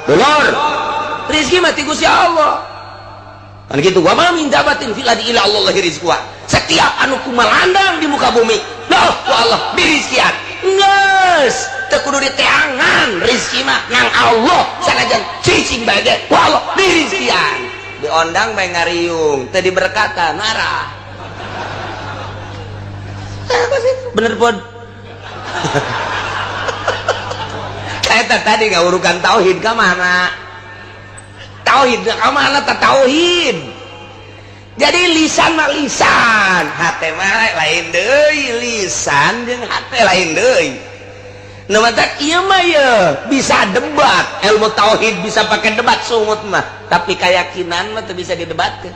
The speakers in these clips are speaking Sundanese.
dulur rizki mati Gusti Allah kan gitu. Wa ma min dabatin fil ardi illa Allahi rizquha. Setiap anu kumalandang di muka bumi nah ku Allah dirizkian geus teu kudu diteangan rizki mah nang Allah sanajan cicing bage ku Allah dirizkian diondang bae ngariung teu diberkatan marah apa sih bener pod eta tadi ngaurukan tauhid ka mana tauhid ka mana ta tauhid. Jadi lisan mah lisan hate mah lain deui lisan jeung hate lain deui nu mah ieu mah ye bisa debat ilmu tauhid bisa pakai debat sungut mah tapi keyakinan mah teu bisa didebatkeun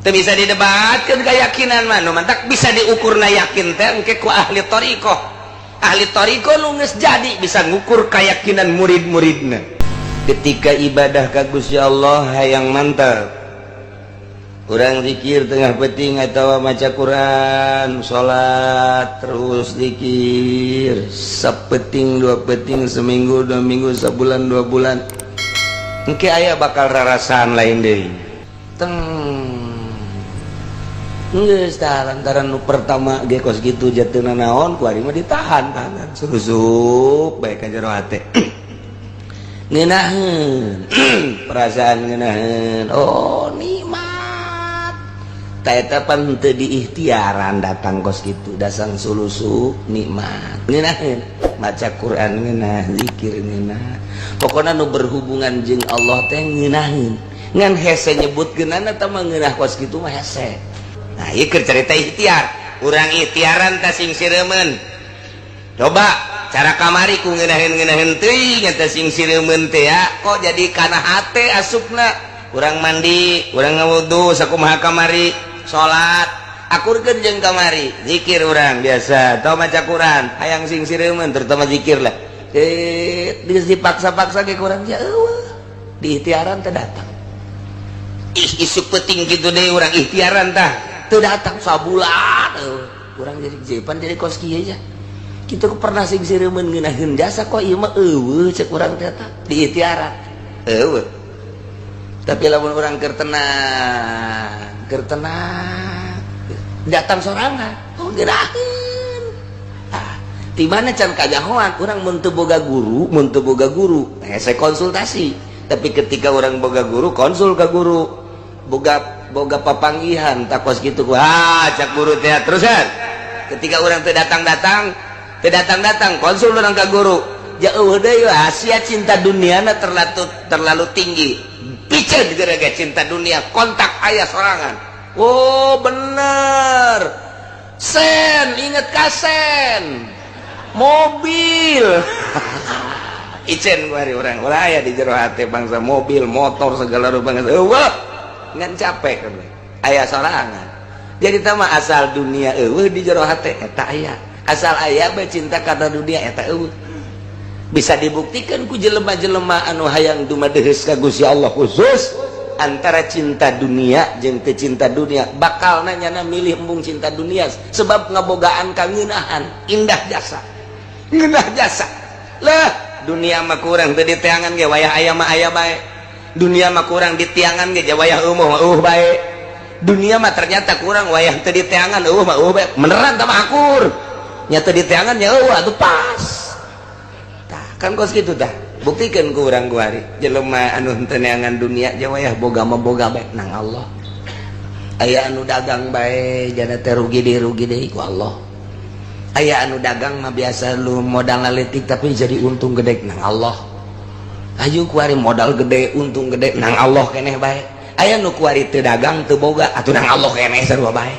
teu bisa didebatkeun keyakinan mah nu mah bisa diukurna yakin teh engke ku ahli thariqah nu geus jadi bisa ngukur keyakinan murid-muridna ketika ibadah ka Gusti Allah hayang mantap urang zikir tengah peting atau maca Quran salat terus zikir sapeting dua peting seminggu dua minggu sebulan dua bulan engke aya bakal rarasaan lain deui teng geus tah lantaran nu pertama ge kos kitu jateuna naon ku ari mah ditahan tangan susup bae ka jero hate ngeunaheun perasaan ngeunaheun oh nikmat taeta pan teu diikhtiaran datang kos kitu dasang sulusu nikmat ngeunaheun maca Quran ngeunah zikir ngeunah pokona nu berhubungan jeung Allah teh ngeunaheun ngan hese nyebutkeunana teh mah ngeunah kos kitu mah hese. Nah ieu keur carita ikhtiar urang ikhtiaran ta sing sireumeun coba cara kamari ku ngeunaheun teuing eta sing sireumeun teh ya kok jadi kana hate asupna urang mandi urang ngawudu sakumaha kamari salat akurkeun jeung kamari zikir urang biasa tau maca Quran hayang sing sireumeun terutama zikir lah geus dipaksa-paksa ge kurang ja eueuh diikhtiaran teh datang isuk penting kitu deui urang ikhtiaran tah teu datang sabulan urang jadi jepan jadi kos kieu aja kitu pernah sing sireumeun ngeunaheun jasa kok ieu mah eueuh cek urang teh tah diikhtiaran eueuh tapi lamun urang keur tenang datang sorangan oh gerahin di mana can kajahoan urang mun teu boga guru saya konsultasi tapi ketika urang boga guru konsul ka guru boga papanggihan takos kitu cak guru teh terusan ketika urang teu datang konsul urang ka guru jauh deui Asia cinta duniana terlalu tinggi piceun gara-gara cinta dunia kontak ayah sorangan oh bener sen inget kasen mobil icen kuari orang aya di jero hate bangsa mobil motor segala rupa eueuh ngan capek aya sorangan jadi tama asal dunia eueuh di jero hate eta aya asal aya bae cinta kana dunia eta eueuh bisa dibuktikan ku jelema-jelema anu hayang dumadeheus ka Gusti Allah khusus antara cinta dunia jeung teu cinta dunia bakal nanyana milih embung cinta dunia sebab ngabogaan kangeunahan indah jasa lah dunia mah kurang teu diteangan ge wayah aya mah aya bae dunia mah kurang ditiangan ge wayah eueuh bae dunia mah ternyata kurang wayah teu diteangan eueuh mah bae beneran tah mah akur nya teu diteangan nya eueuh atuh pas kan kos gitu dah buktikan ku urang kuari jelema anu teu neangan dunia jawayah boga mah boga bae nang Allah aya anu dagang bae jana teh rugi deui ku Allah aya anu dagang mah biasa lu modal laletik tapi jadi untung gede nang Allah ayo kuari modal gede untung gede nang Allah keneh bae aya nu kuari teu dagang teu boga atuh nang Allah keneh sarua bae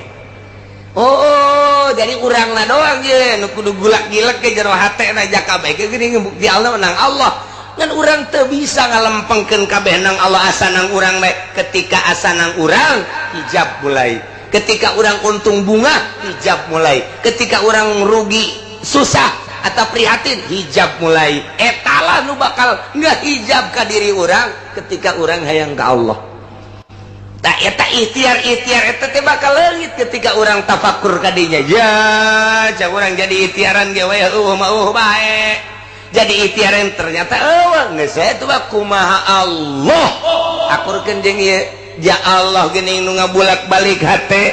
oh jadi urangna doang ye nu kudu gulak-gilek ke jero hatena jaka bae ge geuning bukti Allah nang Allah ngan urang teu bisa ngalempengkeun kabeh nang Allah asa nang urang bae ketika asa nang urang hijab mulai ketika urang untung bunga hijab mulai ketika urang rugi susah atau prihatin hijab mulai etalah nu bakal ngahijab ka diri urang ketika urang hayang ka Allah tak eta ikhtiar eta teh bakal leungit ketika urang tafakur ka dinya ya cak urang jadi ikhtiaran ge we mah bae jadi itiaren ternyata geus eta mah kumaha Allah akurkeun jeung ieu ja Allah geuning nu ngabulak-balik hate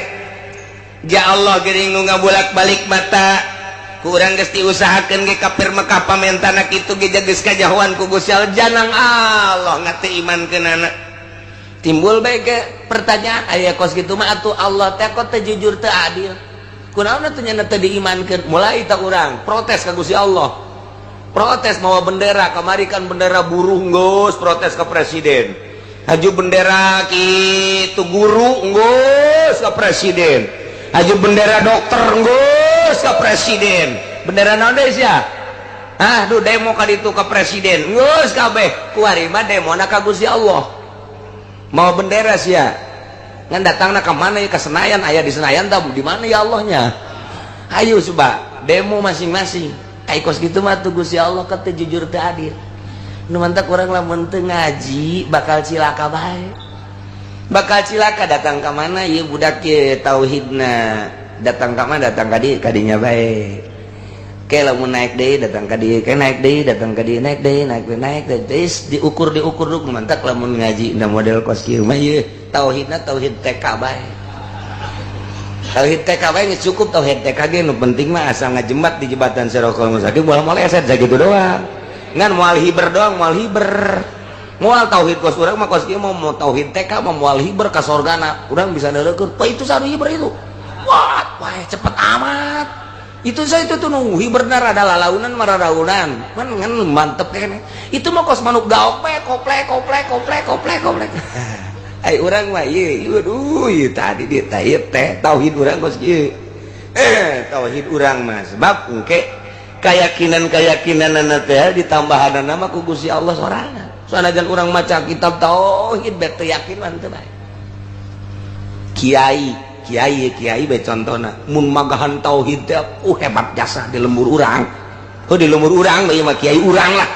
ja Allah geuning nu ngabulak-balik mata ku urang geus diusahakeun ge kafir Mekah pamentana kitu ge geus kajahoan ku Gusti Allah janang Allah ngate imankeunana timbul bae ge pertanyaan aya kos kitu mah atuh Allah teh kok teu jujur teu adil kunaon atuh nya teu diimankeun mulai ta urang protes ka Gusti Allah protes mawa bendera kamari kan bendera buruh geus protes ke presiden haju bendera kitu guru geus ke presiden haju bendera dokter geus ke presiden bendera naon deui sia duh demo ka ditu ke presiden geus kabeh kuari mah demona ka Gusti Allah mawa bendera sia ngan datangna ka mana ya ka Senayan aya di Senayan tah di mana ya Allahnya ayo coba demo masing-masing kos gitu mah tuh Gusti Allah kata jujur teu adil nu mantak urang lamun teu ngaji bakal cilaka bae bakal cilaka datang ka mana ieu budak ye tauhidna datang ka mana datang ka dieu kadinya bae ke lamun naik deui datang ka dieu ke naik deui datang ka dieu naik deui naik deui diukur dulu mantak lamun ngaji na model kos kieu mah ieu tauhidna tauhid TK bae tauhid TK bae cukup tauhid TK ge nu penting mah asal ngajembat di jembatan Sirotol Mustaqim moal maleset sakitu doang ngan moal hiber doang moal hiber moal tauhid kos urang mah kos kieu mau tauhid TK mah moal hiber ka sorgana urang bisa neureukkeun pa itu sanu hiber itu wah cepet amat itu saya itu tuh nu hiberna rada lalaunan mararaunan man ngan mantep kene itu mah kos manuk gaok bae koplek ai urang mah ieu aduh ieu tadi dia teh tauhid urang kos kieu tauhid urang mah sebab engke keyakinan-keyakinanna teh ditambahanna mah ku Gusti Allah sorangan sanajan urang maca kitab tauhid bet teu yakin mah teu bae kiai bae contona mun magahan tauhid teh hebat jasa di lembur urang di lembur urang bae mah kiai urang lah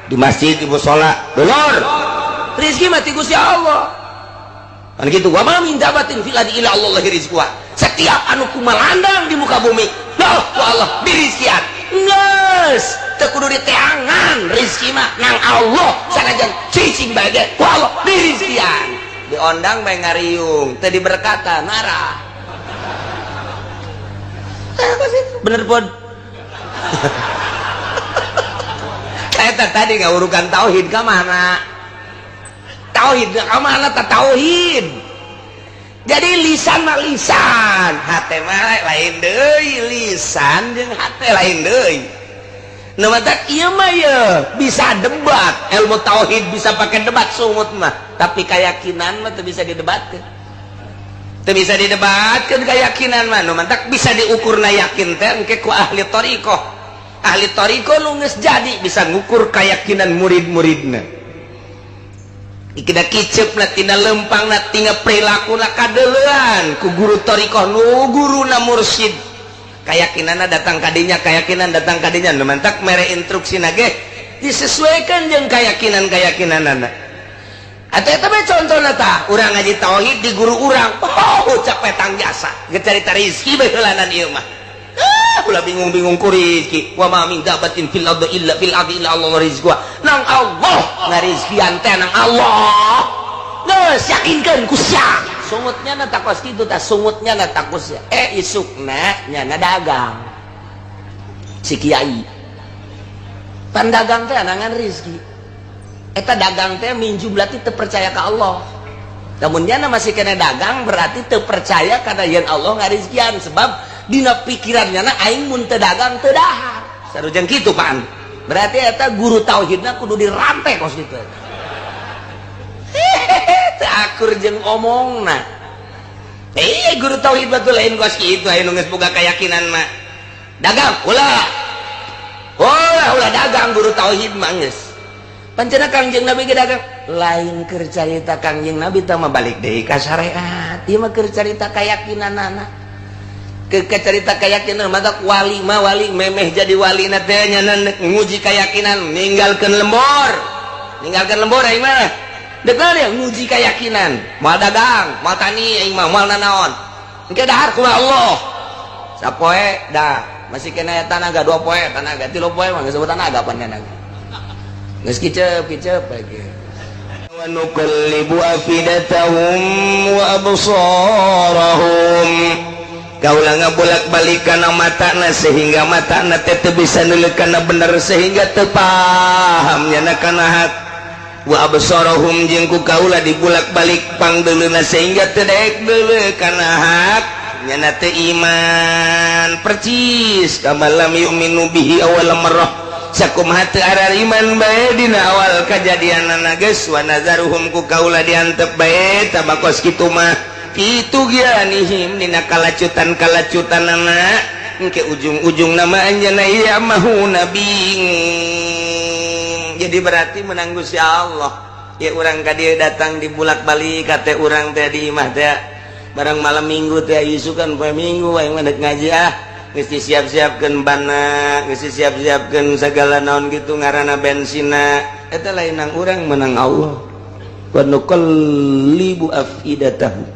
di masjid di mushola dolor rezeki mati Gusti Allah kan gitu wa ma min dabatin fil ardi illa Allah rizquha setiap anu kumalandang di muka bumi nah ku Allah dirizkian geus teu kudu diteangan rezeki mah nang Allah sanajan cicing bae ge ku Allah dirizkian diondang bae ngariung teu diberkatan marah apa sih bener pon eta tadi ngawurukan tauhid ka mana tauhid ka mana ta tauhid jadi lisan mah lisan hate mah lain deui lisan jeung hate lain deui nu matak ieu mah ye bisa debat ilmu tauhid bisa pakai debat sungut mah tapi keyakinan mah teu bisa didebatkeun teu bisa didebatkeun keyakinan mah nu matak bisa diukurna yakin teh engke ku ahli thariqah nu geus jadi bisa ngukur keyakinan murid-muridna ikida kiceupna tina lempangna tina perilakuna kadeuleuan ku guru thariqah nu guruna mursyid keyakinanna datang kadinya keyakinan datang kadinya nu mantak mere instruksina ge disesuaikan jeung keyakinan-keyakinanna atuh eta mah contona tah urang ngaji tauhid di guru urang ucap petang jasa geus carita rezeki bae heulanan ieu mah ulah bingung-bingung ku rezeki wa ma min dabatin fil ardi illa Allah rizquha nang Allah ngarizkian teh nang Allah geus yakinkeun ku sia sungutnya na takos kitu tah sungutnya na takos isukna nyana dagang si kiai pan dagang teh anangan rezeki eta dagang teh minju berarti teu percaya ka Allah namun nyana masih kena dagang berarti teu percaya kana yen Allah ngarizkian sebab dina pikirannya na aing mun teu dagang teu dahar sarujeng kitu pan berarti eta guru tauhidna kudu dirantai kos kitu teu akur jeung omongna guru tauhid batul lain kos kitu aya nu geus boga keyakinan mah dagang ulah dagang guru tauhid mah geus pancena Kangjeng Nabi ge dagang lain keur carita Kangjeng Nabi teh mah balik deui ka syariat ieu mah keur carita keyakinanana kecerita keyakinan matak wali memeh jadi wali teh nyanan nguji keyakinan ninggalkeun lembor aing mah deukeuh ya nguji keyakinan moal dagang moal tani aing mah moal nanaon engke dahar ku Allah sapoe dah masih kena tanaga 2 poe tanaga 3 poe mah disebut tanaga pan tanaga geus kicep lagi wa nuqallibu afidatahum wa absarahum kaulah ngabolak-balik kana matana sehingga matana teh teu bisa neuleukeun bener sehingga teu paham nyana kana hak wa absarahum jeung ku kaulah dibulak-balik pangdeuleuna sehingga teu daek deuleu kana hak nyana teu iman percis kamalam yu'minu bihi awal marrah sakumaha teu arar iman bae dina awal kajadianana geus wa nazaruhum ku kaulah diantep bae tabakos kitu mah kitu gianihim dina kalacutan-kalacutanana engke ujung-ujung nama anjeunna ieu mahuna bingung jadi berarti menang Gusti Allah ya urang ka dieu datang dibulak-balik ka teh urang teh di imah teh barang malam minggu teh isukan poe minggu wae ngadeg ngaji geus disiap-siapkeun banna geus disiap-siapkeun sagala naon kitu ngaranna bensina eta lain nang urang menang Allah wa nuqallibu afidatahum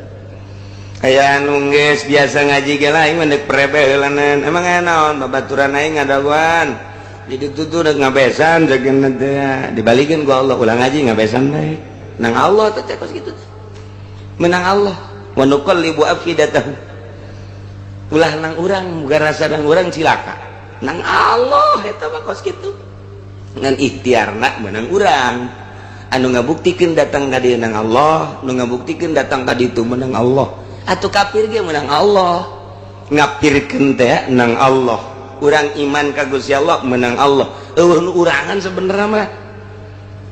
aya anu geus biasa ngaji ge lain mendek perebe heulanan emang aya naon babaturan aing ngadaguan di ditu tuh ngabesan jageunna teh dibalikeun ku Allah ulah ngaji ngabesan bae nang Allah teh kos kitu menang Allah wa nuqallibu afidatahum ulah nang urang muga rasa nang urang cilaka nang Allah eta mah kos kitu ngan ikhtiarna menang urang anu ngabuktikeun datang ka dieu nang Allah nu ngabuktikeun datang ka ditu menang Allah atuh kafir ge menang Allah ngapirkeun teh nang Allah urang iman ka Gusti Allah menang Allah eueuh nu urangan sebenarnya mah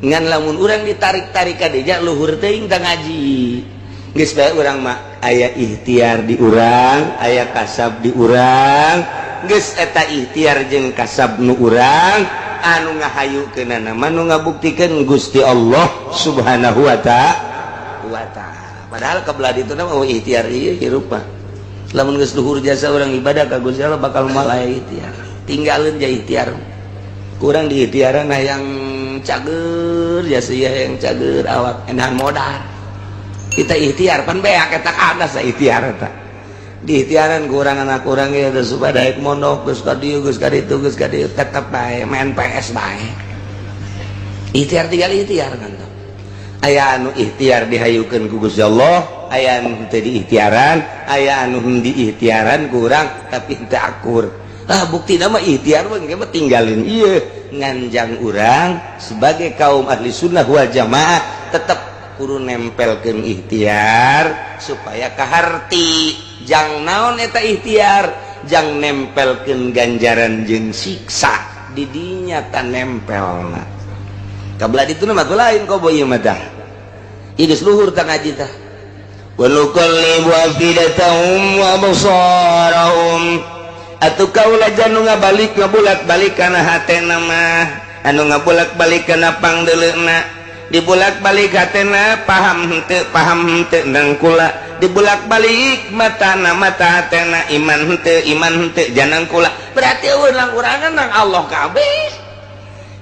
ngan lamun urang ditarik-tarik ka dieu luhur teuing tah ngaji geus bae urang mah aya ikhtiar di urang aya kasab di urang geus eta ikhtiar jeung kasab nu urang anu ngahayukeunana mah nu ngabuktikeun Gusti Allah Subhanahu wa ta'ala padahal kabelah dituna mah ikhtiar ieu hirup mah lamun geus luhur jasa urang ibadah ka Gusti Allah bakal moal aya ikhtiar tinggalin aja ikhtiar kurang di ikhtiaran yang cager jasa yang cager awak endahan modal kita ikhtiar pan beak eta kada sa ikhtiar eta di ikhtiaran kurang anak urang ge teh supaya daek mondok geus ka dieu geus ka ditu geus ka dieu tetep bae main PS bae ikhtiar tinggal ikhtiar kan tuh aya anu ikhtiar dihayukeun ku Gusti Allah aya anu teu diikhtiaran aya anu diikhtiaran kurang tapi teu akur buktina mah ikhtiar mah engke mah tinggalin ieu nganjang urang sebagai kaum ahli sunnah wal jamaah tetep kudu nempelkeun ikhtiar supaya kaharti jang naon eta ikhtiar jang nempelkeun ganjaran jeung siksa di dinya ta nempelna kabelah dituna mah lain kobo ieu mah tah ieu geus luhur tah ngaji tah wa nuqallibu afidatahum wa absarahum atuh kaula janu ngabalik ngabulak-balik kana hatena mah anu ngabulak-balik kana pangdeuleuna dibulak-balik hatena paham henteu nang kula dibulak-balik matana mata hatena iman henteu janang kula berarti urang-urangan nang Allah kabeh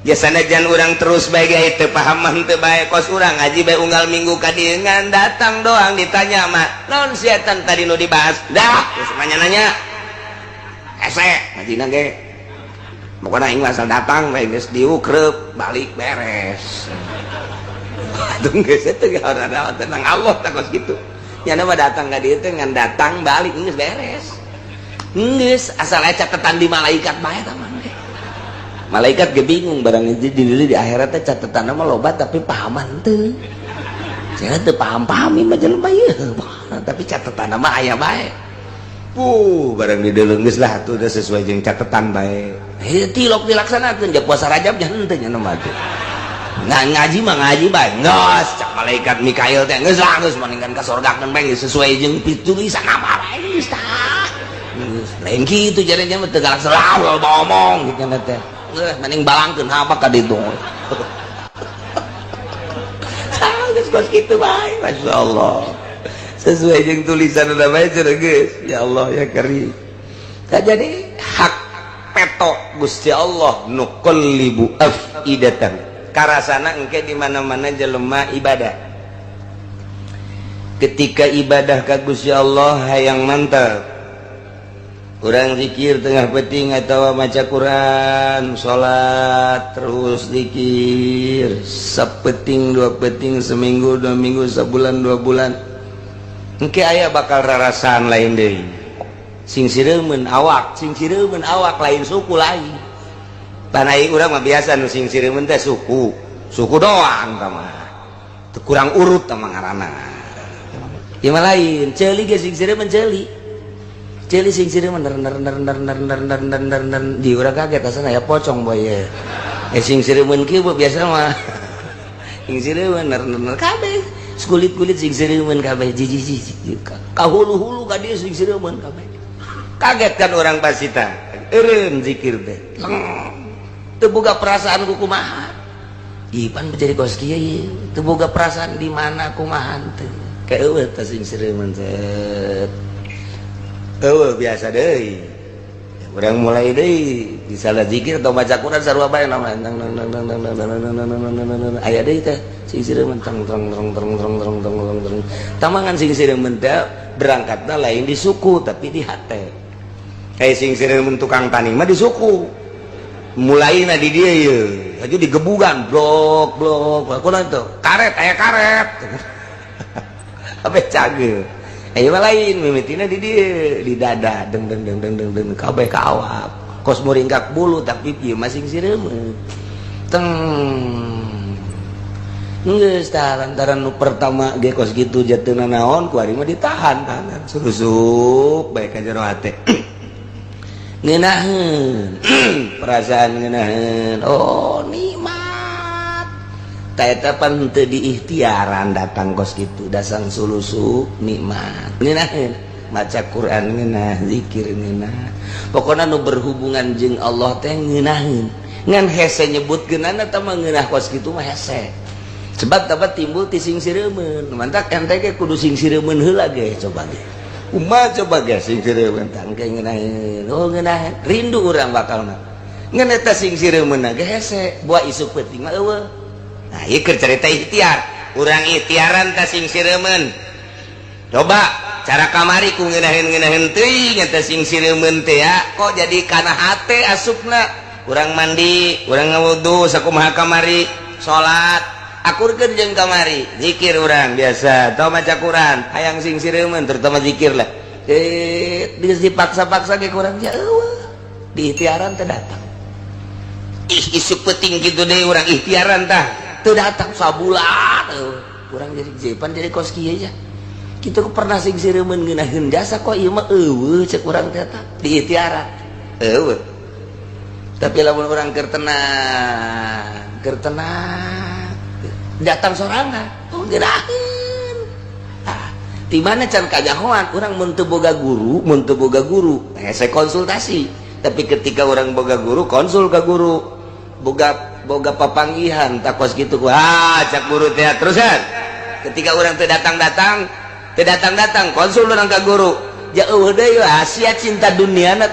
jasana jan urang terus bae ge teu paham henteu bae kos urang ngaji bae unggal minggu ka dieu ngan datang doang ditanya mah naon setan tadi nu dibahas dah terus nanya ese ngajina ge pokona aing asal datang bae geus diukreup balik beres aduh geus teh gara-gara tenang Allah tah kos kitu nya mah datang ka dieu teh ngan datang balik geus beres geus asal aya catetan di malaikat bae tah mah malaikat ge bingung barang di akhirat teh catetanna mah loba tapi pahaman teu cenah teu paham-paham mah jelema ieu tapi catetanna mah aya bae barang di deuleu geus lah atuh udah sesuai jeung catetan bae tilok dilaksanakeun jeung puasa Rajab nya henteu nya mah teh ngaji mah ngaji bae geus cak malaikat Mikail teh geus lah geus maningkan ka sorgakeun bae sesuai jeung pitulisan apa bae geus tah lain kitu jarenya mah teu galak selalu ngomong kitu teh geus mending balangkeun apa ka ditu geus kitu bae masyaallah sesuai jeung tulisan udah bae cenah geus ya Allah ya karim jadi hak peto Gusti Allah nuqallibu afidatan karasana engke di mana-mana jelema ibadah ketika ibadah ka Gusti Allah hayang mantap Urang zikir tengah peting atau maca Quran, salat terus zikir, sapeting dua peting, seminggu dua minggu, sebulan dua bulan, engke aya bakal rarasan lain deui. Sing sireumeuun awak, lain suku lain. Panai urang mah biasa nu sing sireumeuun teh suku doang tah mah. Teu kurang urut tah mah ngaranna. Ieu mah lain, ceuli ge sing sireumeuun ceuli. Ceuli sing sireumeuun di urang kaget asana aya pocong boy ye. Sing sireumeuun kieu biasa mah. Sing sireumeuun kabeh. Kulit-kulit sing sireumeuun kabeh jiji-jiji. Kahulu-hulu ka dieu sing sireumeuun kabeh. Kaget kan orang pasita eureun zikir teh teu boga perasaan ku kumaha ipan menjadi kos kieu ye teu boga perasaan di mana kumaha teh kaeueuh teh sing sireumeuun teh eueuh biasa deui urang mulai deui disalah zikir atau baca Quran sarua bae nama aya deui teh sing sireumeuun tamangan sing sireumeuun teh berangkatna lain di suku tapi di hate. Kayak sing sireumeuun tukang tani mah di suku mulaina di dia ye aja digebugan blok kunaon tuh karet aya karet kabeh cage aya mah lain mimitina di dia di dada deng kabeh ka awak kos muringkak bulu tapi ieu mah sing sireumeuun teng geus tah lantaran nu pertama ge kos kitu jateuna naon ku ari mah ditahan tahanan surusup bae ka jero hate ngeunaheun perasaan ngeunaheun oh nikmat ta eta pan teu diikhtiaran datang kos kitu dasang sulusup nikmat ngeunaheun maca Quran ngeunah zikir ngeunah pokona nu berhubungan jeung Allah teh ngeunaheun ngan hese nyebutkeunana teh mah ngeunah kos kitu mah hese sebab dapat timbul ti sing sireumeuun mantak ente ge kudu sing sireumeuun heula ge coba ge ummah coba ge sing sireumeuun tangke ngeunaheun oh ngeunaheun rindu urang bakalna ngan eta sing sireumeuun ge hese buah isuk peuting mah eueuh nah ieu keur carita ikhtiar urang ikhtiaran ta sing sireumeuun coba cara kamari ku ngeunaheun teuing eta sing sireumeuun teh ya kok jadi kana hate asupna urang mandi urang ngawudu sakumaha kamari salat akurkeun jeung kamari zikir urang biasa tau maca Quran hayang sing sireumeuun terutama zikir lah geus dipaksa-paksa ge kurang ya eueuh diikhtiaran teh datang isuk peuting kitu deui urang ikhtiaran tah teu datang sabulan urang jadi jepan jadi kos kieu ya kitu pernah sing sireumeuun ngeunaheun jasa kok ieu mah eueuh ceuk urang teh tah diikhtiaran eueuh tapi lamun urang keur tenang datang sorangan oh ngeunaheun di mana can kajahoan urang mun teu boga guru saya konsultasi tapi ketika orang boga guru konsul ka guru boga papanggihan takos kitu cak guru teh terusan ketika orang teu datang konsul urang ka guru ja eueuh deui sia cinta duniana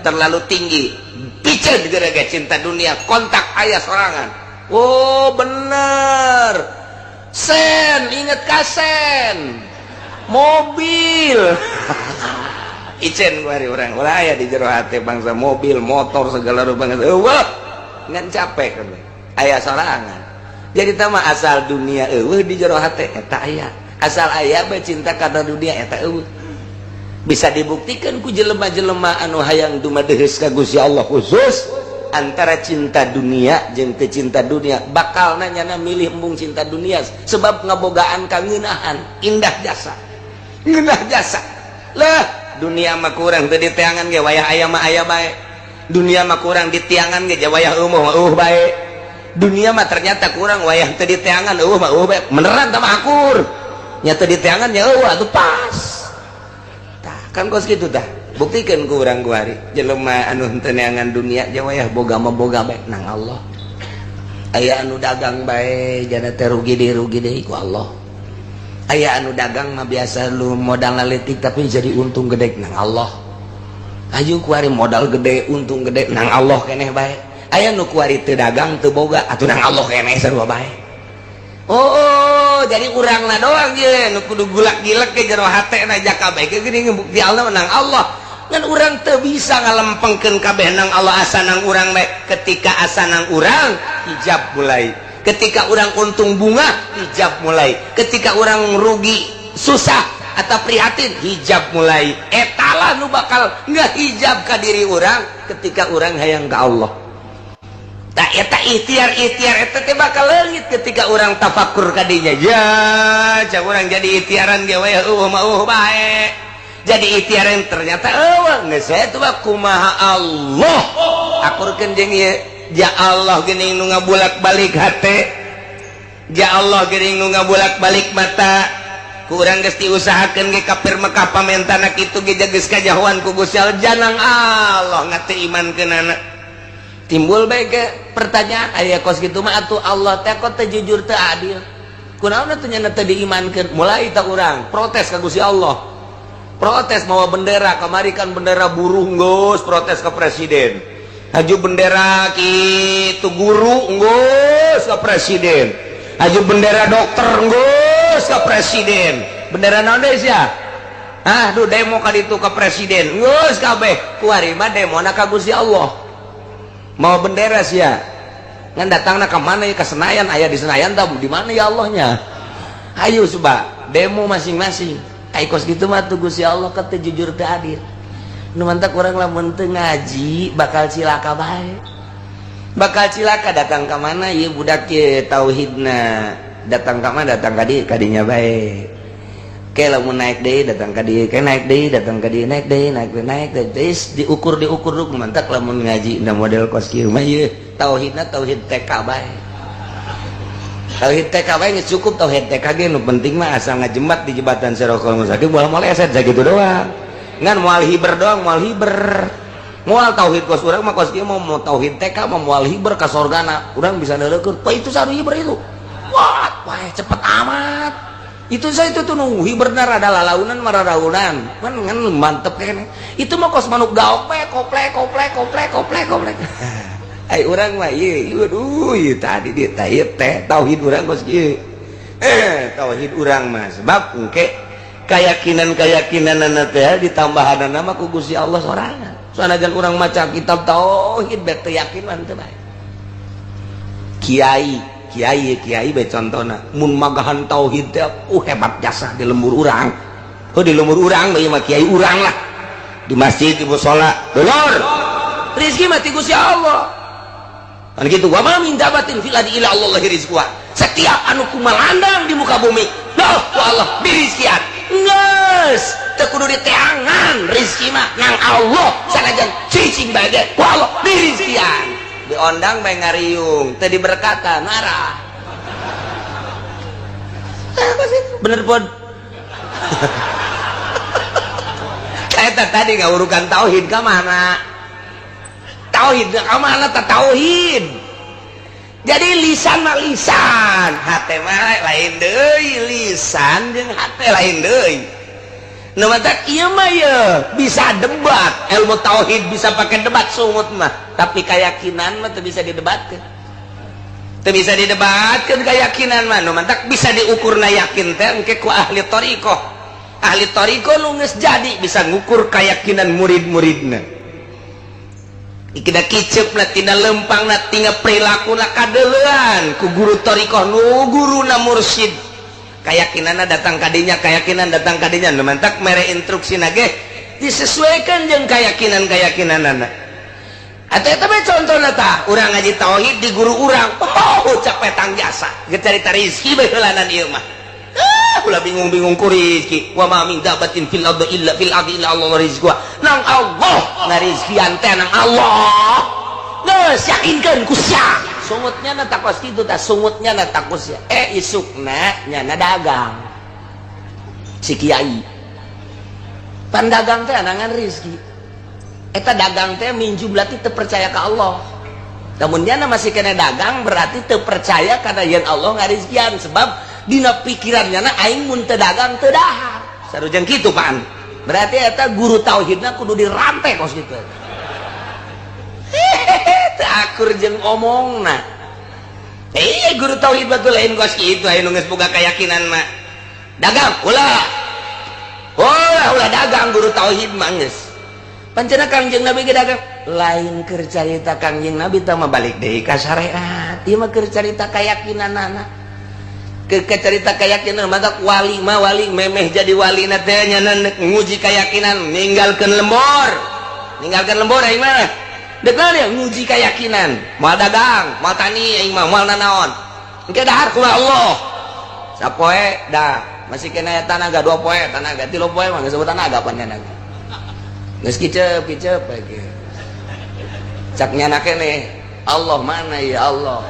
terlalu tinggi piceun gara-gara cinta dunia kontak aya sorangan. Oh bener sen inget kasen mobil icen kuari orang ulah aya di jero hate bangsa mobil motor segala rupa eueuh ngan capek kan aya sorangan jadi tama asal dunia eueuh di jero hate eta aya asal aya bae cinta kana dunia eta eueuh bisa dibuktikan ku jelema-jelema anu hayang dumadeheus ka Gusti Allah khusus antara cinta dunia jeung teu cinta dunia bakal nanyana milih embung cinta dunia sebab ngabogaan kangeunahan indah jasa lah dunia mah kurang teu diteangan ge wayah aya mah aya bae dunia mah kurang ditiangan ge wayah eueuh bae dunia mah ternyata kurang wayah teu diteangan eueuh mah bae beneran tah mah akur nya teu diteangan nya eueuh atuh pas tah kan kos kitu tah buktikan ku urang kuari jelema anu teu neangan dunia jeung wayah boga mah boga bae nang Allah aya anu dagang bae jana teh rugi deui ku Allah aya anu dagang mah biasa lu modal leutik tapi jadi untung gede nang Allah aju kuari modal gede untung gede nang Allah keneh bae aya nu kuari teu dagang teu boga atuh nang Allah keneh sarua bae oh jadi urangna doang ye nu kudu gulak-gilek ke jero hatena jakabeh ge geuning bukti Allah nang Allah ngan urang teu bisa ngalempengkeun kabeh nang Allah asanang urang we. Ketika asanang urang hijab mulai, ketika urang untung bunga hijab mulai, ketika urang rugi susah atau prihatin hijab mulai. Etalah nu bakal ngahijab ka diri urang ketika urang hayang ka Allah. Tak eta ikhtiar eta teh bakal leungit ketika orang tafakur ka dinya. Ya, cak urang jadi ikhtiaran ge we mah bae. Jadi ikhtiaran ternyata eueuh geus eta mah kumaha Allah. Akurkeun jeung ieu, ja Allah geuning nu ngabulak-balik hate. Ja Allah geuning nu ngabulak-balik mata. Ku urang geus diusahakeun ge kafir Mekah pamentana kitu ge geus kajahoan ku Gusti Allah janang Allah ngate imankeunana. Timbul baik pertanyaan aya kos gitu mah atuh Allah teh kok teu jujur teu adil kunaon atuh nya teu diimankeun mulai tak urang protes ka Gusti Allah protes mawa bendera kamari kan bendera buruh geus protes ke presiden haju bendera kitu guru geus ka presiden haju bendera dokter geus ka presiden bendera naon deui sia duh demo ka ditu ka presiden geus kabeh kuari mah demona ka Gusti Allah mau bendera sih ya ngan datangna ke mana ya ke Senayan aya di Senayan tahu di mana ya Allahnya ayo coba demo masing-masing ai kos gitu mah tuh Gusti Allah kata jujur teu adil nu mantak urang lamun teu ngaji bakal cilaka bae bakal cilaka datang ke mana ieu budak ye tauhidna datang ke mana datang ka dieu kadinya bae ke lamun naik deui datang ka dieu ke naik deui datang ka dieu naik deui naik diukur dulu mantak lamun ngaji da model kos kieu mah ieu tauhidna tauhid TK bae tauhid TK bae geus cukup tauhid TK ge nu penting mah asal ngajembat di jembatan Siratal Mustaqim moal maleset sakitu doang ngan moal hiber doang moal tauhid kos urang mah kos kieu mau tauhid TK mah moal hiber ka sorgana urang bisa neureukkeun pa itu sanu hiber itu wah cepet amat itu saya itu tuh nunggu hiberna rada lalaunan mararaunan kan mantep kan itu mah kos manuk gaok koplek ai urang mah ieu aduh ieu tadi dia teh tauhid urang kos kieu tauhid urang mah sebab engke keyakinan-keyakinanna teh ditambahanna mah ku Gusti Allah sorangan sanajan urang maca kitab tauhid bet teu yakin mah teu bae kiai bae contona mun magahan tauhid teh hebat jasa di lembur urang di lembur urang bae mah kiai urang lah di masjid di mushola dulur rezeki mati Gusti Allah kan gitu wa ma min dabatin fil ardi illa Allah rizquha setiap anu kumalandang di muka bumi dah ku Allah dirizkian geus teu kudu diteangan rezeki mah nang Allah sanajan cicing bae ge ku Allah dirizkian diondang bae ngariung teu diberkatan marah bener pod eta tadi ngaurukan tauhid ka mana tauhid ka mana tauhid jadi lisan mah lisan hate mah lain deui lisan jeung hate lain deui nu matak ieu mah ye bisa debat ilmu tauhid bisa pakai debat sungut mah tapi keyakinan mah teu bisa didebatkeun keyakinan mah nu matak bisa diukurna yakin teh engke ku ahli thariqah nu geus jadi bisa ngukur keyakinan murid-muridna ikida kiceupna tina lempangna tina perilakuna kadeuleuan ku guru thariqah nu guruna mursyid keyakinanna datang kadinya mantak mere instruksi nage disesuaikan jeung keyakinanana atau eta mah contohna tah urang ngaji tauhid di guru urang ucap petang jasa geus carita rezeki bae heulanan ieu mah ulah bingung-bingung ku rezeki wa ma min dabatin fil ardi illa Allah rizquha nang Allah ngarizkian teh nang Allah geus yakinkeun ku sia sungutnya na takos gitu tak sungutnya na takos ya isukna nyana dagang si kiai pandagang teh anangan rezeki eta dagang teh minju berarti teu percaya ka Allah namun nyana masih kena dagang berarti teu percaya kana yen Allah ngarizkian sebab dina pikirannya na aing mun teu dagang teu dahar sarujeng kitu pan berarti eta guru tauhidna kudu dirantai kos kitu akur jeung omongna guru tauhid batul lain kos kitu aya nu geus boga keyakinan mah dagang ulah dagang guru tauhid mah geus pancena Kangjeng Nabi ge dagang lain keur carita Kangjeng Nabi teh mah balik deui ka syariat ieu mah keur carita kayakinanana keur carita keyakinan mah wali mah wali memeh jadi wali na teh nyana nguji keyakinan ninggalkeun lembur aing mah deuk naon nguji keyakinan moal dagang moal tani aing mah moal nanaon engke dahar ku Allah sapoe dah masih kena tanaga 2 poe tanaga 3 poe mah geus sebut tanaga pan tanaga geus kicep lagi cak nyana keneh Allah mana ya Allah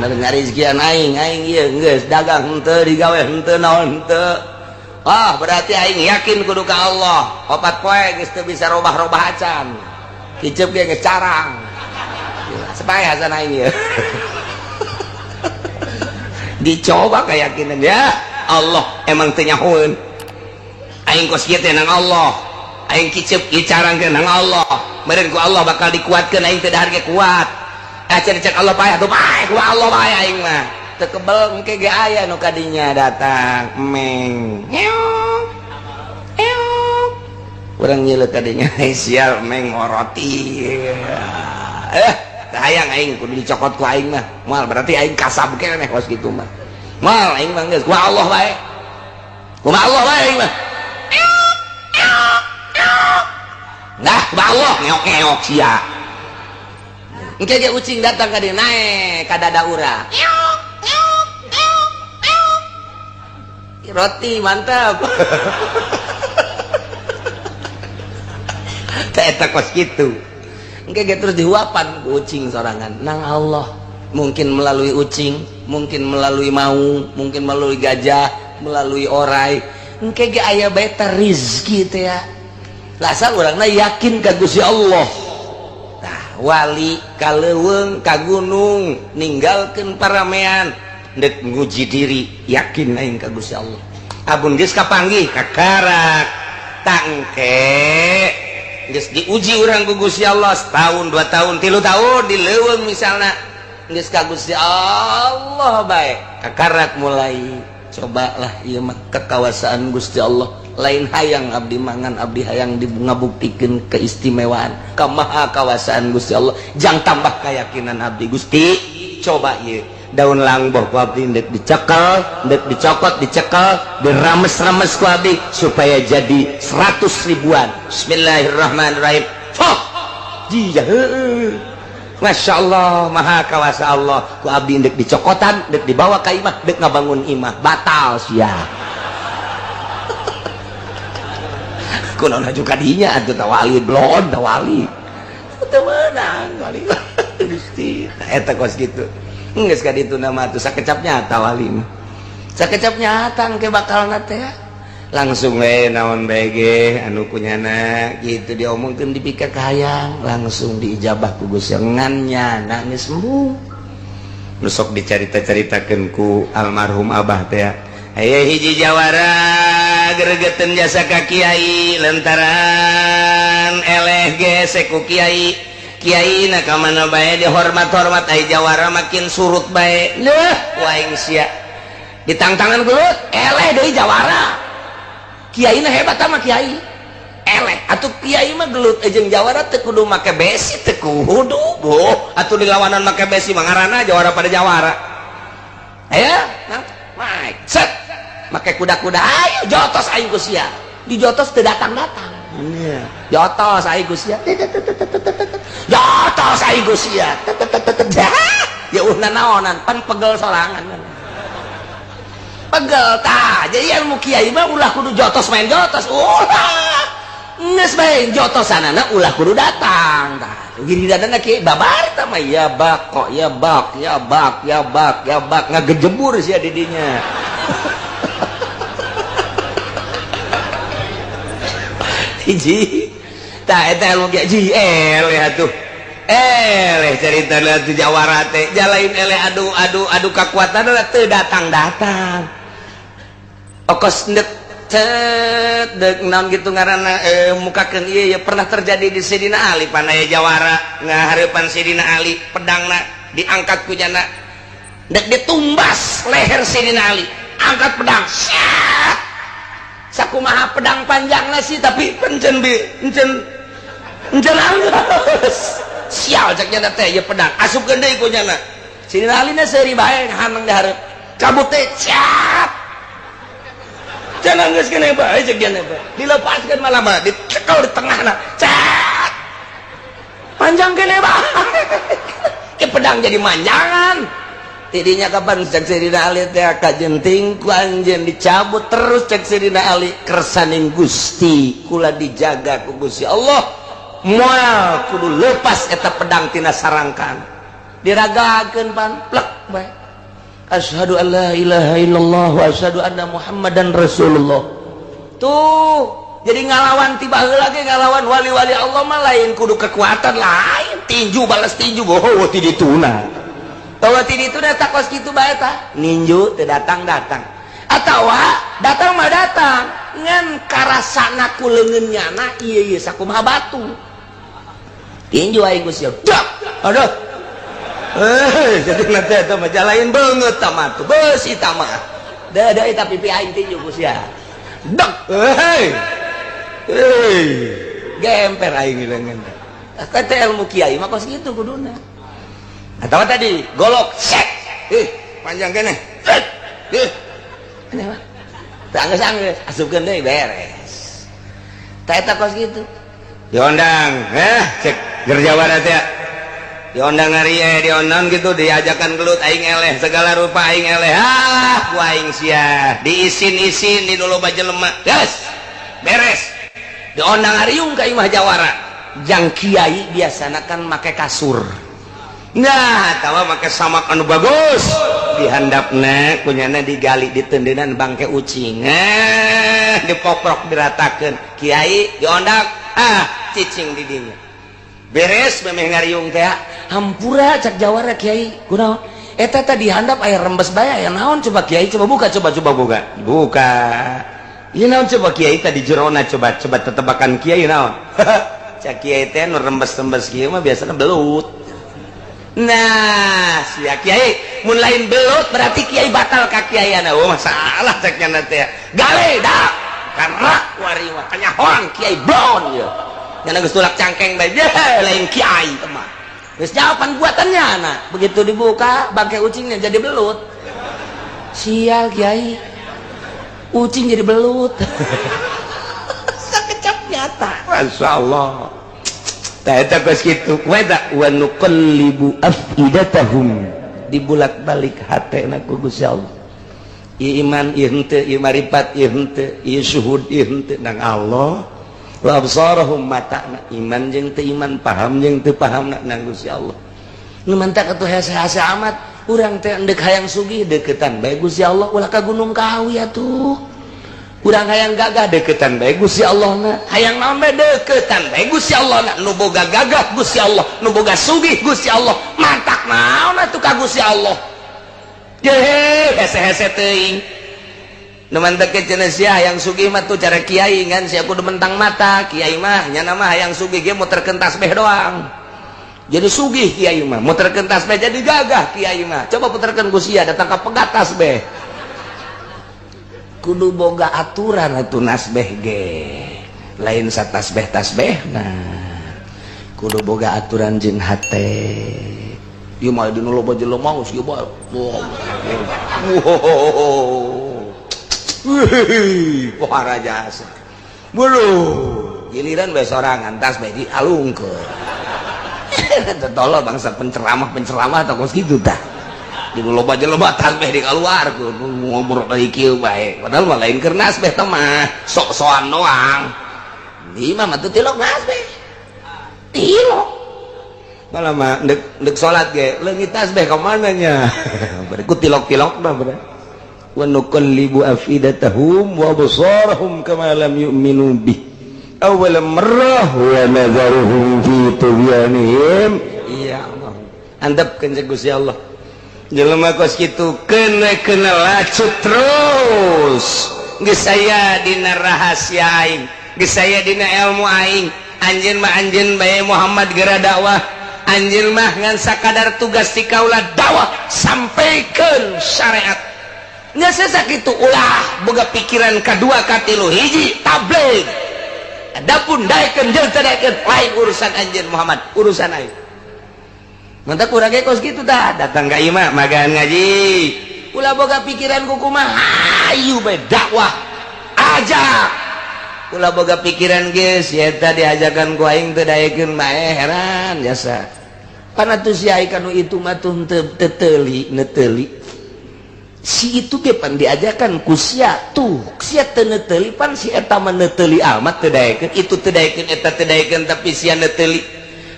bener ngarizkian aing ieu geus dagang henteu digawe henteu naon henteu berarti aing yakin kudu ka Allah 4 poe geus teu bisa robah-robah acan kicep ge geus carang supaya hasan aing ieu dicoba keyakinan ya Allah emang teu nyahoeun aing kos kieu teh nang Allah aing kicep carang ke nang Allah meureun ku Allah bakal dikuatkeun aing teh dahar ge kuat cek Allah pae atuh pae ku Allah pae aing mah teu kebel engke ge aya nu kadinya datang meng urang nyeuleut kadinya sial meng ngoroti hayang aing kudu dicokot ku aing mah moal berarti aing kasab keneh kos kitu mah moal aing mah geus ku Allah bae ku Allah bae aing mah nah ku Allah ngeok-ngeok sia engke ge ucing datang ka dieu nae ka dada urang roti mantap teh eta kos kitu engke ge terus dihuapan ku ucing sorangan nang Allah mungkin melalui ucing mungkin melalui maung mungkin melalui gajah melalui orai engke ge aya bae teh rezeki teh ya lasar urangna yakin ka Gusti Allah tah wali ka leuweung ka gunung ninggalkeun paramean dek nguji diri yakin aing ka Gusti Allah abun geus kapanggih ka karak tangke geus diuji urang ku Gusti Allah setahun 2 tahun 3 tahun di leuweung misalna geus ka Gusti Allah bae kakarak mulai cobalah ieu mah kekuasaan Gusti Allah lain hayang abdi mangan abdi hayang ngabuktikeun keistimewaan kamaha kawasaan Gusti Allah jang tambah keyakinan abdi Gusti coba ieu daun langboh ku abdi dek dicekel dek dicokot dicekel dirames-rames ku abdi supaya jadi 100 ribuan bismillahirrahmanirrahim dia Masya Allah maha kawasa Allah ku abdi dek dicokotan dek dibawa ka imah dek ngabangun imah batal sia kunaon juga dinya atuh tawali blon tawali teu meunang wali Gusti eta kos kitu geus ka ditu nama atuh sakecapnya tawali mah sakecapnya hatang ke bakalna teh langsung we naon bae ge anu kunyana kitu diomongkeun dipika ka hayang langsung diijabah ku Gusti ngannya nangis sembuh nu sok dicarita-caritakeun ku almarhum abah teh aya hiji jawara gregeteun jasa ka kiai lantaran eleh ge ku kiai na ka mana bae dihormat-hormat aya jawara makin surut bae leuh waing sia ditangtangan gelut eleh deui jawara kiai na hebat mah kiai eleh atuh kiai mah gelut jeung jawara teu kudu make besi teu kudu boh atuh dilawanan make besi mah ngaranna jawara pada jawara aya nah maik set make kuda-kuda ayo jotos aing ku sia dijotos teu datang-datang jotos aing ku sia jotos aing ku sia ya uhna naonan pan pegel sorangan pegel tah jadi ilmu kiai mah ulah kudu jotos main jotos ulah geus main jotosanana ulah kudu datang tah gini dadana kiai babar tah mah ya bak kok ya bak ya bak ya bak ya bak ngagejebur sia di dinya hiji tah eta ilmu kiai eleh atuh eleh caritana teh jawara teh jalain eleh adu kakuatan teu datang-datang okos ndek dek naon gitu ngaranna mukakeun ieu ya pernah terjadi di Sidina Ali panaya jawara ngahareupan Sidina Ali pedangna diangkat ku jana dek ditumbas leher Sidina Ali angkat pedang sakumaha pedang panjangna sih tapi encen halus sial cek nya teh ieu pedang asupkeun deui ku nyana Sayyidina Ali na seuri bae haneng dihareup cabut teh cap cenah geus keneh bae cek nya bae dilepaskeun malah mah dicekel di tengahna cap panjang keneh bae ke pedang jadi manjangan tidinya kapan cek Sayyidina Ali teh kajenting ku anjeun dicabut terus cek Sayyidina Ali kersaning Gusti kula dijaga ku Gusti Allah moal kudu lepas eta pedang tina sarangkan diragakeun pan plek bae asyhadu an la ilaha illallah wa asyhadu anna muhammadan rasulullah tuh jadi ngalawan tiba heula ge ngalawan wali-wali Allah mah lain kudu kekuatan lain tinju balas tinju boho ti dituna bahwa ti dituna tak kos kitu bae tah ninju teu datang-datang atawa datang mah datang ngan karasana ku leungeunnyana ieu sakumaha batu tinju aing Gusti Allah aduh jadi nanti itu mah jalain banget tamat tuh besi tamat dah eta pipi aing tinju Gusti Allah dek gemper aing leungeun kata ilmu kiai mah kos kitu kuduna atawa tadi golok sek panjang keneh ini mah tanggeus asupkeun deui beres tah eta kos kitu diondang cek gerjawara teh diondang hari diondang gitu diajakan gelut aing eleh segala rupa aing eleh ku aing sia diisin-isin di dulu bajelema yes beres diondang hariung ka imah jawara jang kiai biasana kan make kasur nah tawa make samak anu bagus dihandapna kunyana digali ditendenan bangke ucing dipoprok diratakeun kiai diondang cicing di dinya beres memeh ngariung teh hampura cak jawara kiai kunaon eta tadi handap aya rembes bae aya naon coba kiai coba buka buka ieu naon coba kiai tadi jerona coba tetebakan kiai naon cak kiai teh nu rembes-rembes kieu mah biasana belut nah sia kiai mun lain belut berarti kiai batal ka kiaiana oh masalah cak nya teh gale dah karena wari mah kanyahoan kiai blon ya yang geus tulak cangkeng bae lain kiai teman geus jawaban buatannya nah begitu dibuka bangkai ucingnya jadi belut sial kiai ucing jadi belut sakecap nyata masyaallah tah eta geus kitu weda wa nuqallibu afidatahum dibulak-balik hatena ku Gusti Allah ieu iman ieu henteu ieu marifat ieu henteu ieu syuhud ieu henteu nang Allah wa absarahum mata'na iman jeung teu iman paham jeung teu pahamna nang Gusti Allah nu mantak atuh hese-hese amat urang teh endek hayang sugih deketan bae Gusti Allah ulah ka Gunung Kawi atuh urang hayang gagah deketan bae Gusti Allahna hayang naon bae deketan bae Gusti Allahna nu boga gagah Gusti Allah nu boga sugih Gusti Allah mantak naon atuh ka Gusti Allah ye hese-hese teuing neman teke cenah sia yang sugih mah tuh cara kiai kan sia kudu mentang mata kiai mah nya nama hayang sugih ge muterkeun tasbih doang jadi sugih kiai mah muterkeun tasbih jadi gagah kiai mah coba puterkeun ku sia datang ka pegat tasbih kudu boga aturan atuh nasbih ge lain satasbih nah kudu boga aturan jeung hate ieu mah dinu loba jelema geus ieu mah wih, pohara jasa buluh giliran bae sorangan tas bae dialungkeun tolol bangsa penceramah atau kos kitu tah di loba jelema tas bae dikaluarkeun ngomong deui kieu bae padahal mah lain keur nasbeh teh mah sok-sokan doang di imah mah teu tilok nasbeh tilok malah mah dek salat ge leungit tasbih ka mana nya bari ku tilok-tilok mah bener wa nuqallibu afidatahum wa absarahum kama lam yu'minu bih awal marrah wa nadharuhum fi tughyanihim iya Allah andapkeun ka Gusti Allah jelema kos kitu kena lacut terus geus aya dina rahasia aing geus aya dina ilmu aing anjeun mah anjeun bae Muhammad geura dakwah anjeun mah ngan sakadar tugas ti kaula dakwah sampaikeun syariat nya sakit itu ulah boga pikiran kedua katilu hiji tabligh adapun daekeun jeung teu daekeun lain urusan anjeun Muhammad urusan aing mantap urang ge kos kitu tah datang ka imam magaan ngaji ulah boga pikiran kumaha hayu bae dakwah ajak ulah boga pikiran geus eta diajakan ku aing teu daekeun bae heran jasa kana tuh si aing kanu itu mah tuh teu teuli neteuli si itu ge pan diajakan ku sia tuh sia teu neteuli pan si eta mah neteuli amat teu daekeun itu teu daekeun eta teu daekeun tapi sia neteuli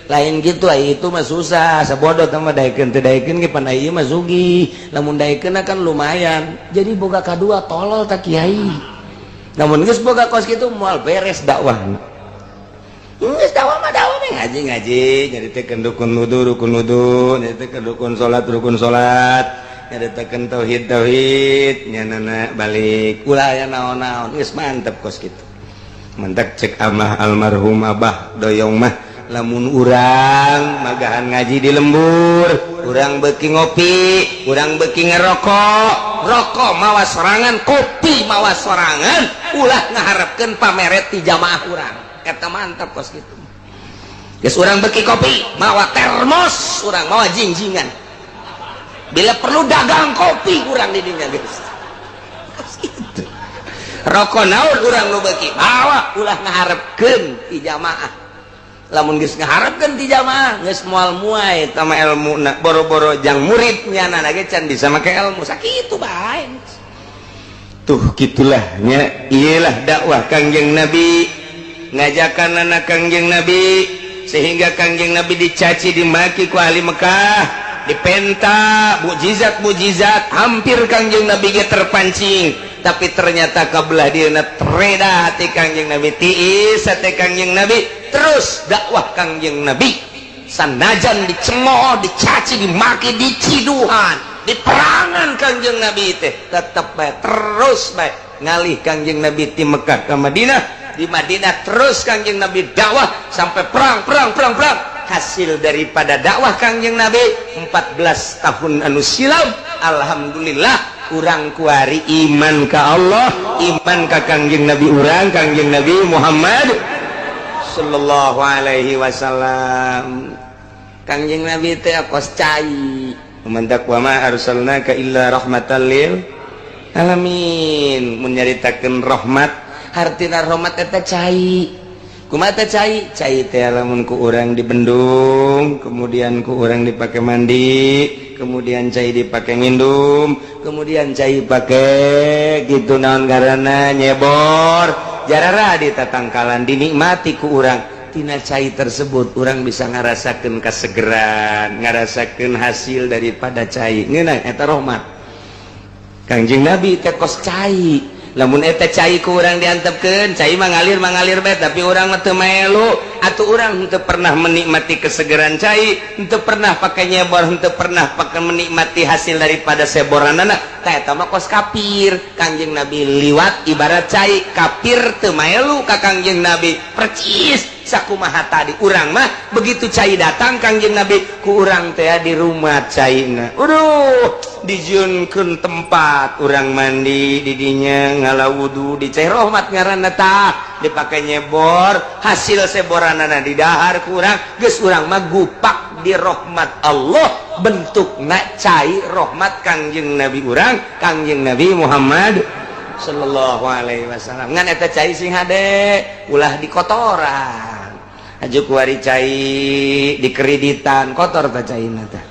lain gitu ai itu mah susah sabodo tah mah daekeun teu daekeun ge pan ieu mah sugih lamun daekeun kan lumayan jadi boga kadua tolol tak kiai namun geus boga kos kitu moal beres dakwah geus dakwah mah ngaji nyaritakeun rukun wudu nyaritakeun rukun salat nyaritakeun tauhid nyanana balik ulah aya naon-naon geus mantep kos kitu mantap cek amah almarhum abah doyong mah lamun urang magahan ngaji di lembur urang beuki ngopi urang beuki ngerokok rokok mawa sorangan kopi mawa sorangan ulah ngaharepkeun pameret ti jamaah urang eta mantap kos kitu geus urang beuki kopi mawa termos urang mawa jinjingan bila perlu dagang kopi urang di dinya geus gitu. Rokok naon urang nu beuki bawa ulah ngaharepkeun ti jamaah lamun geus ngaharepkeun ti jamaah geus moal muai tama ilmuna boro-boro jang muridnya na ge can bisa make ilmu sakitu bae tuh gitulah nya iyalah dakwah Kangjeng Nabi ngajakan anak Kangjeng Nabi sehingga Kangjeng Nabi dicaci dimaki ku ahli Mekah dipenta mujizat hampir Kangjeng Nabi ge terpancing tapi ternyata kabelah dieuna tereda hati Kangjeng Nabi tiis hati Kangjeng Nabi terus dakwah Kangjeng Nabi sanajan dicemooh dicaci dimaki diciduhan diperangan Kangjeng Nabi teh tetep bae terus bae ngalih Kangjeng Nabi ti Mekah ke Madinah di Madinah terus Kangjeng Nabi dakwah sampai perang hasil daripada dakwah Kangjeng Nabi 14 tahun anu silam alhamdulillah urang kuari iman ka Allah iman ka Kangjeng Nabi urang Kangjeng Nabi Muhammad sallallahu alaihi wasallam Kangjeng Nabi teh akos cai mantak wa ma arsalnaka illa rahmatan lil alamin mun nyaritakeun rahmat hartina rahmat eta cai kumaha teh cai teh lamun ku urang dibendung kemudian ku urang dipake mandi kemudian cai dipake ngindum kemudian cai pake gitu naon ngaranna nyebor jarara ditatangkalan dinikmati ku urang tina cai tersebut urang bisa ngarasakeun kasegeran ngarasakeun hasil daripada cai ngeunah eta rahmat Kangjeng Nabi teh kos cai lamun eta cai ku urang diantepkeun cai mah ngalir bae tapi urang mah teu melu atuh urang henteu pernah menikmati kesegeran cai henteu pernah pakai nyebor henteu pernah pakai menikmati hasil daripada seboranana tah eta mah kos kafir Kangjeng Nabi liwat ibarat cai kafir teu melu ka Kangjeng Nabi percis sakumaha tadi urang mah begitu cai datang Kangjeng Nabi ku urang teh di rumah caina dijieunkeun tempat urang mandi di dinya ngalawudu di cai rahmat ngaranna tah dipake nyebor hasil seboranana di dahar ku urang geus urang mah gupak di rahmat Allah bentukna cai rahmat Kangjeng Nabi urang Kangjeng Nabi Muhammad sallallahu alaihi wasallam ngan eta cai sing hade ulah di kotoran ajuk wari cai di kreditan kotor tah caina tah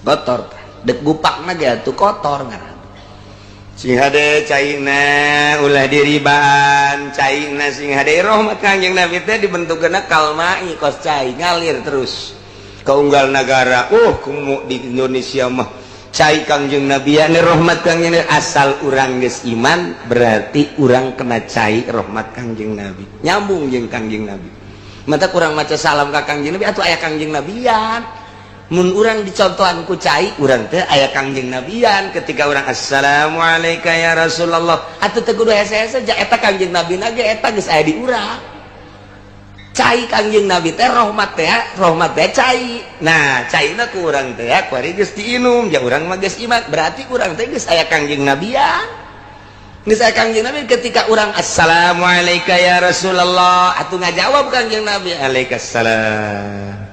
kotor tah dek gupakna ge atuh kotor ngaran sing hade caina ulah diribaan caina sing hade rahmat Kangjeng Nabi teh dibentukeunna kalmai kos cai ngalir terus ka unggal nagara kumu di Indonesia mah cai Kangjeng Nabi ane rahmat Kangjeng Nabi asal urang geus iman berarti urang kena cai rahmat Kangjeng Nabi nyambung jeung Kangjeng Nabi mata urang maca salam ka Kangjeng Nabi atuh aya Kangjeng Nabian mun urang dicontohan ku cai urang teh aya Kangjeng Nabian ketika urang assalamualaikum ya Rasulullah atuh teh kudu hese-hese ja eta Kangjeng Nabi na ge eta geus aya di urang cai Kangjeng Nabi teh rahmat teh cai. Nah caina ku urang teh kuari geus diinum ja urang mah geus iman berarti urang teh geus aya Kangjeng Nabian. Geus aya Kangjeng Nabi ketika urang assalamualaikum ya Rasulullah atuh ngajawab Kangjeng Nabi alaikassalam.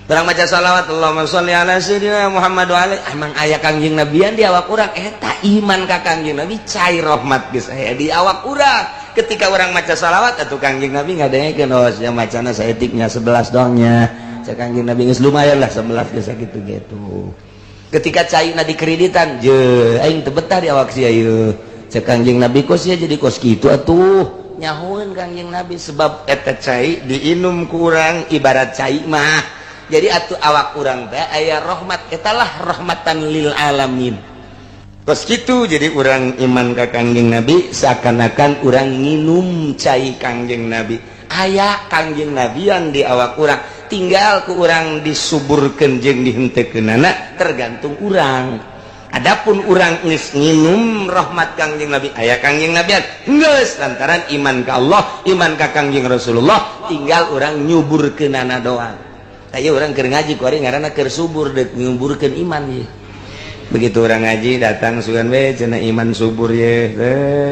Urang maca shalawat Allahumma sholli ala sayyidina Muhammad wa alaihi emang aya Kangjeng Nabian di awak urang eta iman ka Kangjeng Nabi cai rahmat geus aya di awak urang. Ketika orang maca salawat atau Kangjeng Nabi ngadengekeun oh sia macana saeutiknya 11 dongnya cak Kangjeng Nabi geus lumayan lah 11 geus gitu. Ketika caina dikreditan je aing teu betah di awak sia ieu cak Kangjeng Nabi kos sia jadi kos kitu atuh nyahoeun Kangjeng Nabi sebab eta cai diinum ku urang ibarat cai mah jadi atuh awak urang teh aya rahmat etalah rahmatan lil alamin. Kos gitu jadi orang iman ka Kangjeng Nabi seakan-akan orang nginum cai Kangjeng Nabi aya Kangjeng Nabian di awak orang tinggal ku orang disuburkeun jeung dihenteukeunana tergantung orang. Adapun orang geus nginum rahmat Kangjeng Nabi aya Kangjeng Nabian geus lantaran iman ka Allah iman ka Kangjeng Rasulullah tinggal orang nyuburkeunana doang. Aya orang keur ngaji ku ari ngaranna keur subur deuk nyuburkeun iman ye. Begitu orang ngaji datang sugan we cenah iman subur ye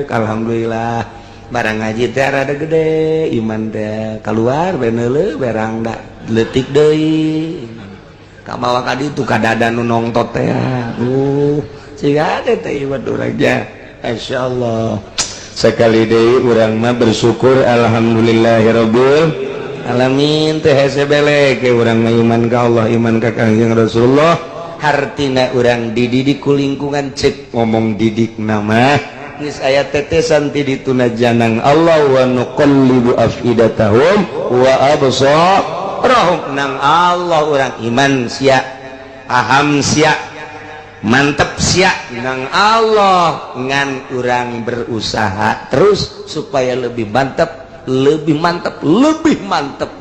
alhamdulillah barang ngaji teh rada gede iman teh keluar beneuleuh berang da leutik deui ka mawa ka ditu ka dada nu nongtot teh siga teh iman urang ja masyaallah sekali deui urang mah bersyukur alhamdulillahirabbil alamin teh hese bele ke urang mah iman ka Allah iman ka Kangjeng Rasulullah hartina urang dididik ku lingkungan cek ngomong didik nama geus aya tetesan ti dituna janang Allah wa nuqallibu afidatahum wa absarahum nang Allah urang iman sia paham sia mantep sia nang Allah ngan urang berusaha terus supaya lebih mantep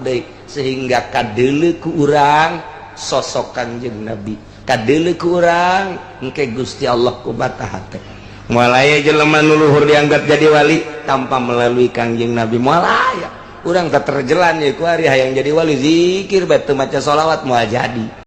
deui sehingga kadeuleu ku urang sosok Kangjeng Nabi kadeuleu ku urang engke Gusti Allah ku batah teh moal aya jelema nu luhur diangkat jadi wali tanpa melalui Kangjeng Nabi moal aya urang teh terjelan ye ku ari hayang jadi wali zikir bae teu maca shalawat moal jadi